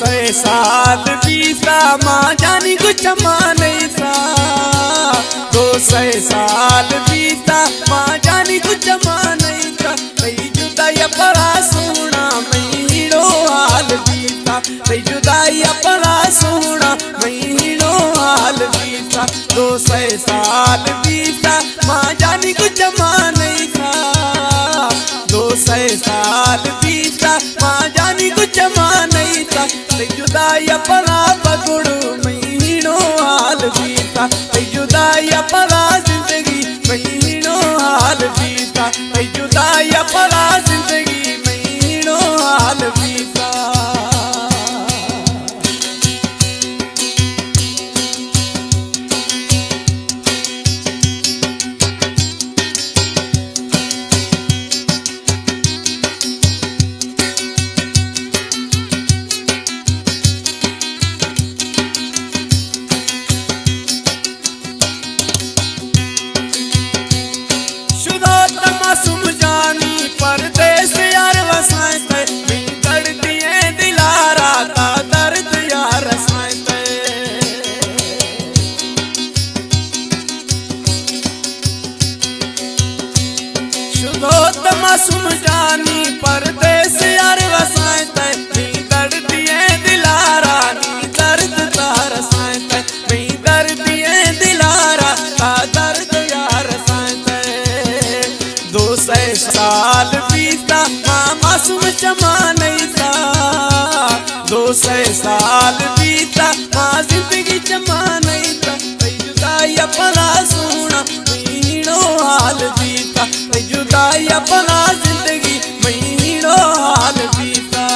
200 साल बीता माँ जानी कुछ माने सा 200 साल बीता माँ जानी कुछ माने सा तई जुदाई परा सोना महीनो हाल बीता तई जुदाई परा सोना महीनो हाल बीता 200 साल बीता माँ जानी कुछ माने सा 200 साल बीता माँ जानी कुछ माने सा तई जुदाई परा बगुड़ू महीनो हाल बीता तई जुदाई परा जिंदगी महीनो हाल बीता तई जुदाई परा जिंदगी महीनो हाल बीता। मासूम जानी परदेस यार वसाते दर्द ये दिलारा का दर्द यार वसाते शुद्धोत मासूम जानी परदेस यार वसाते दर्द ये दिलारा दर्द तार वसाते दर्द ये दिलारा का दर्द यार वसाते 200 साल बीता माँ मासूम चमा नहीं था 200 साल बीता माँ जिंदगी चमा नहीं था तई जुदाई अपना सोना महीनो हाल बीता तई जुदाई अपना जिंदगी महीनो हाल बीता।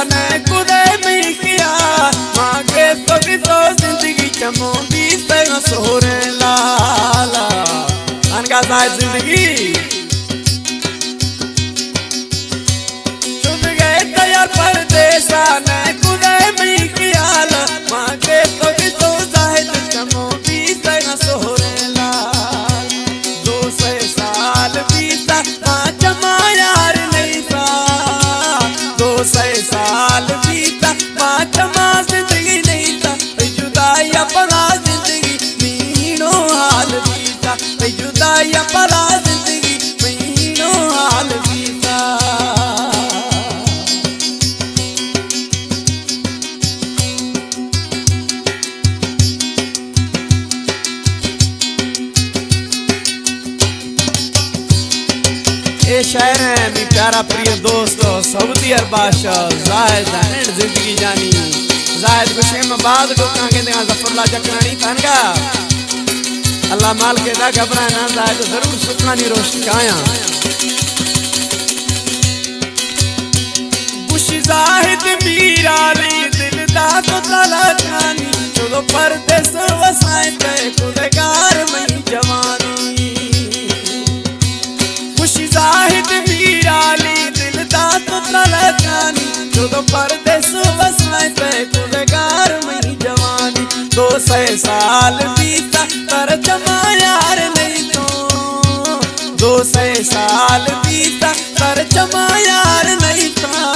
ने कुदे में किया मांगे तो भी तो जिंदगी चमो भी तेरा सोरे लाला अनका साथ जिंदगी छुप गए तैयार परदेसा ने कुदे में किया मांगे तो भी तो जाहिद चमो भी तेरा सोरे लाला 200 साल बीता माँ चमा यार नहीं था 200 साल बीता माँ चमा जिंदगी नहीं था जुदाई अपना जिंदगी महीनो हाल बीता जुदाई अपना जिंदगी महीनो हाल बीता। ये शायर है मी प्यारा प्रिय दोस्तों सऊदी बादशाह जाहिद एंड जिंदगी जानी जाहिद गुशेम बाद लोकां के देगा जफरुल्लाह जकरानी तनगा अल्लाह माल के दा घबरा ना जाहिद जरूर सुखानी रोश काया खुशी जाहिद मीरा ली दिल दा तो तला जानी चलो परदेस वसाए ते गुलगार मई जवानी खुशी जाहिद मीरा ली दिल दा तो तला जानी चलो परदेस वसाए ते गुलगार मई जवानी 200 साल बीता पर जमा यार नहीं तो 200 साल बीता पर जमा यार नहीं था